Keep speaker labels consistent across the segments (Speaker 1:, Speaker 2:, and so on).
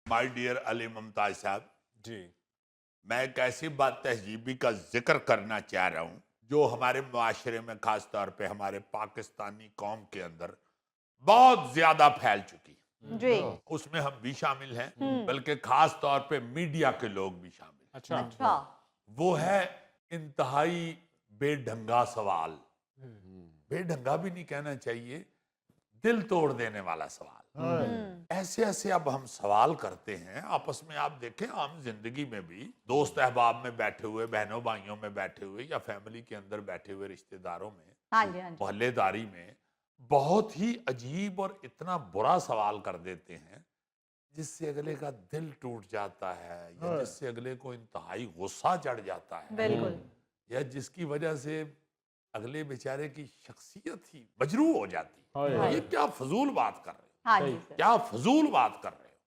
Speaker 1: My dear علی ممتاز صاحب،
Speaker 2: جی
Speaker 1: میں ایک ایسی بات تہذیبی کا ذکر کرنا چاہ رہا ہوں جو ہمارے معاشرے میں خاص طور پہ ہمارے پاکستانی قوم کے اندر بہت زیادہ پھیل چکی ہے۔
Speaker 3: جی
Speaker 1: اس میں ہم بھی شامل ہیں، بلکہ خاص طور پہ میڈیا کے لوگ بھی شامل ہیں۔
Speaker 2: اچھا
Speaker 3: اچھا
Speaker 1: وہ ہے انتہائی بے ڈھنگا سوال، بے ڈھنگا بھی نہیں کہنا چاہیے، دل توڑ دینے والا سوال۔ ایسے ایسے اب ہم سوال کرتے ہیں آپس میں، آپ دیکھیں عام زندگی میں بھی دوست احباب میں بیٹھے ہوئے، بہنوں بھائیوں میں بیٹھے ہوئے، یا فیملی کے اندر بیٹھے ہوئے رشتہ داروں میں،
Speaker 3: ہاں جی ہاں جی
Speaker 1: محلے داری میں بہت ہی عجیب اور اتنا برا سوال کر دیتے ہیں جس سے اگلے کا دل ٹوٹ جاتا ہے، یا جس سے اگلے کو انتہائی غصہ چڑھ جاتا ہے،
Speaker 3: بالکل
Speaker 1: یا جس کی وجہ سے اگلے بیچارے کی شخصیت ہی مجروح ہو جاتی ہے۔ یہ کیا فضول بات کر رہے ہو،
Speaker 3: ہاں جی سر
Speaker 1: کیا فضول بات کر رہے ہو۔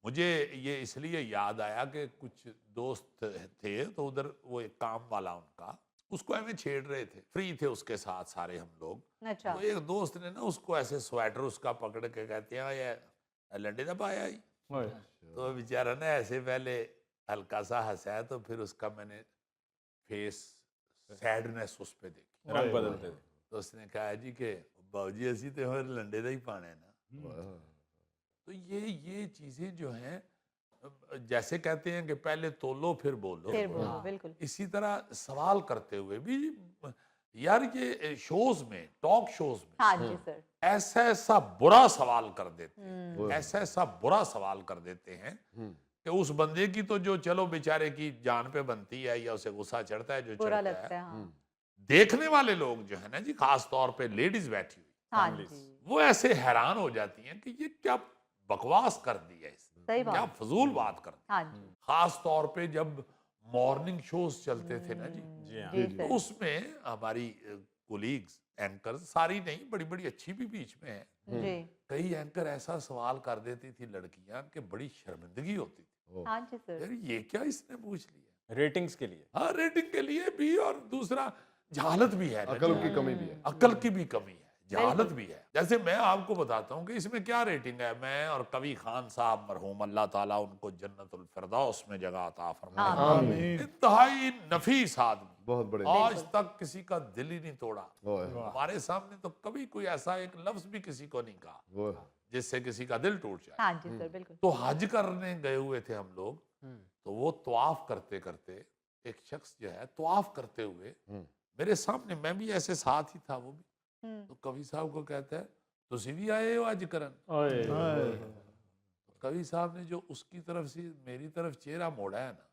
Speaker 1: مجھے یہ اس لیے یاد آیا کہ کچھ دوست تھے تو ادھر وہ ایک کام والا ان کا، اس کو ایویں چھیڑ رہے تھے، فری تھے اس کے ساتھ سارے ہم لوگ،
Speaker 3: اچھا
Speaker 1: تو ایک دوست نے نا اس کو ایسے سویٹر اس کا پکڑ کے کہتے ہیں یہ لنڈے دب آیا ہی، تو بیچارہ نا ایسے پہلے ہلکا سا ہنسا ہے، تو پھر اس کا میں نے فیس سیڈنس اس پہ دیکھی،
Speaker 2: رنگ بدلتے تھے۔
Speaker 1: تو اس نے کہا جی کہ باؤ جی اسی تو ہمارے لنڈے دا ہی پانے نا۔ تو یہ چیزیں جو ہیں، جیسے کہتے ہیں کہ پہلے تولو پھر بولو،
Speaker 3: پھر بولو بالکل
Speaker 1: اسی طرح سوال کرتے ہوئے بھی یار یہ شوز میں، ٹاک شوز میں
Speaker 3: ہاں جی سر
Speaker 1: ایسا ایسا برا سوال کر دیتے ہیں، ایسا ایسا برا سوال کر دیتے ہیں کہ اس بندے کی تو جو چلو بیچارے کی جان پہ بنتی ہے یا اسے غصہ چڑھتا ہے جو
Speaker 3: برا
Speaker 1: چڑھتا
Speaker 3: لگتا
Speaker 1: ہے،
Speaker 3: ہے ہاں
Speaker 1: دیکھنے والے لوگ جو ہے نا جی، خاص طور پہ لیڈیز بیٹھی ہوئی،
Speaker 3: ہاں جی
Speaker 1: وہ ایسے حیران ہو جاتی ہیں کہ یہ کیا بکواس کر دی ہے اس نے،
Speaker 3: صحیح
Speaker 1: کیا
Speaker 3: بات
Speaker 1: فضول بات کر دی۔
Speaker 3: ہاں جی
Speaker 1: خاص طور پہ جب مارننگ شوز چلتے تھے نا جی،
Speaker 2: جی ہاں
Speaker 3: جی
Speaker 1: تو
Speaker 3: سر
Speaker 1: اس میں ہماری کولیگز اینکر، ساری نہیں، بڑی بڑی اچھی بھی بیچ میں ہیں،
Speaker 3: جی
Speaker 1: کئی اینکر ایسا سوال کر دیتی تھی لڑکیاں کہ بڑی شرمندگی ہوتی تھی،
Speaker 3: ہاں جی سر
Speaker 1: یار یہ کیا اس نے پوچھ لیا،
Speaker 2: ریٹنگز کے لیے۔
Speaker 1: ہاں ریٹنگ کے لیے بھی، اور دوسرا جہالت بھی ہے نا
Speaker 4: عقل
Speaker 1: جی،
Speaker 4: کی کمی بھی ہے۔
Speaker 1: عقل کی بھی کمی ہے، جہالت بھی ہے۔ جیسے میں آپ کو بتاتا ہوں کہ اس میں کیا ریٹنگ ہے، میں اور کبھی خان صاحب مرحوم، اللہ تعالیٰ ان کو جنت الفردوس میں جگہ عطا فرمائے،
Speaker 4: آمین۔
Speaker 1: انتہائی نفیس آدمی،
Speaker 4: بہت بڑے
Speaker 1: آج تک کسی کا دل ہی نہیں توڑا،
Speaker 4: وہ
Speaker 1: ہمارے سامنے تو کبھی کوئی ایسا ایک لفظ بھی کسی کو نہیں کہا
Speaker 4: وہ
Speaker 1: جس سے کسی کا دل ٹوٹ جائے۔
Speaker 3: ہاں جی سر بالکل
Speaker 1: تو حج کرنے گئے ہوئے تھے ہم لوگ، تو وہ طواف کرتے کرتے ایک شخص جو ہے طواف کرتے ہوئے میرے سامنے، میں بھی ایسے ساتھ ہی تھا، وہ بھی، تو کبھی صاحب کو کہتا ہے تسی بھی آئے ہو حج کرن؟ کبھی صاحب نے جو اس کی طرف سے میری طرف چہرہ موڑا ہے نا،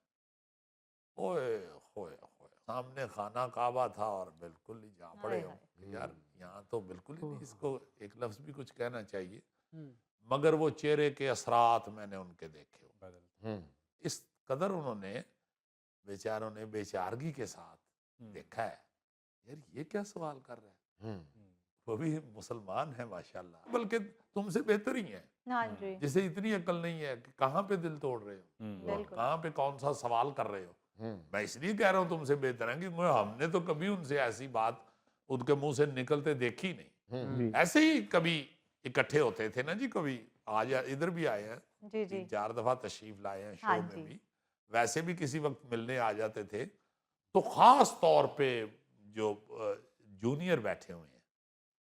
Speaker 1: اوئے ہوئے ہوئے، سامنے خانہ کعبہ تھا اور بالکل ہی جہاں پڑے ہوں کہ یار یہاں تو بالکل ہی نہیں، اس کو ایک لفظ بھی کچھ کہنا چاہیے، مگر وہ چہرے کے اثرات میں نے ان کے دیکھے ہوں، اس قدر انہوں نے بیچاروں نے بیچارگی کے ساتھ دیکھا ہے، یار یہ کیا سوال کر رہے ہیں، وہ بھی مسلمان ہیں ماشاءاللہ، بلکہ تم سے بہتر ہی ہیں،
Speaker 3: ہاں جی
Speaker 1: جسے اتنی عقل نہیں ہے کہ کہاں پہ دل توڑ رہے ہو،
Speaker 3: بالکل
Speaker 1: کہاں پہ کون سا سوال کر رہے ہو۔ میں اس لیے کہہ رہا ہوں تم سے بہتر ہیں کہ ہم نے تو کبھی ان سے ایسی بات ان کے منہ سے نکلتے دیکھی نہیں، ایسے ہی کبھی اکٹھے ہوتے تھے نا جی، کبھی آج ادھر بھی آئے ہیں،
Speaker 3: جی جی
Speaker 1: 3-4 دفعہ تشریف لائے ہیں
Speaker 3: ہاں
Speaker 1: شو میں
Speaker 3: جی
Speaker 1: بھی، ویسے بھی کسی وقت ملنے آ جاتے تھے، تو خاص طور پہ جو جونیئر بیٹھے ہوئے ہیں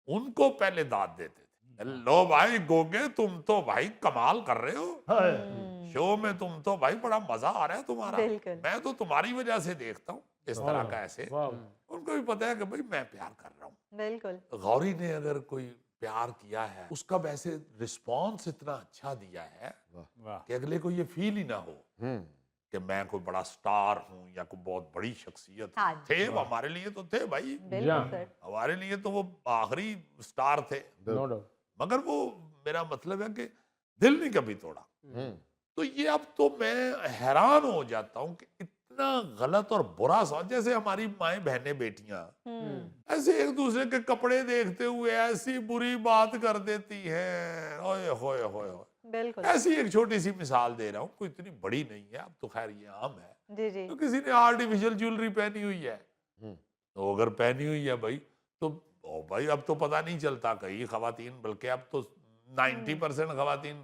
Speaker 1: ان کو پہلے داد دیتے تھے، لو بھائی گوگے تم تو بھائی کمال کر رہے ہو، شو میں تم تو بھائی بڑا مزہ آ رہا ہے تمہارا،
Speaker 3: بالکل
Speaker 1: میں تو تمہاری وجہ سے دیکھتا ہوں اس طرح کا، ایسے ان کو بھی پتا ہے کہ بھائی میں پیار کر رہا ہوں۔
Speaker 3: بالکل
Speaker 1: غوری نے اگر کوئی پیار کیا ہے، اس کا ویسے رسپانس اتنا اچھا دیا ہے کہ اگلے کو یہ فیل ہی نہ ہو کہ میں کوئی بڑا سٹار ہوں یا کوئی بہت بڑی شخصیت
Speaker 3: ہاں
Speaker 1: ہوں، تھے وہ ہمارے لیے تو تھے بھائی،
Speaker 3: بالکل سر
Speaker 1: ہمارے لیے تو وہ آخری سٹار تھے، مگر وہ میرا مطلب ہے کہ دل نہیں کبھی توڑا۔ تو یہ اب تو میں حیران ہو جاتا ہوں کہ اتنا غلط اور برا سوال، جیسے ہماری مائیں بہنیں بیٹیاں ایسے ایک دوسرے کے کپڑے دیکھتے ہوئے ایسی بری بات کر دیتی ہیں، اوئے ہوئے ہوئے ہوئے،
Speaker 3: بالکل
Speaker 1: ایسی ایک چھوٹی سی مثال دے رہا ہوں، کوئی اتنی بڑی نہیں ہے، اب تو خیر یہ عام ہے،
Speaker 3: جی جی
Speaker 1: تو کسی نے آرٹیفیشل جیولری پہنی ہوئی ہے، تو اگر پہنی ہوئی ہے بھائی تو بھائی اب تو پتہ نہیں چلتا، کئی خواتین، بلکہ اب تو 90% خواتین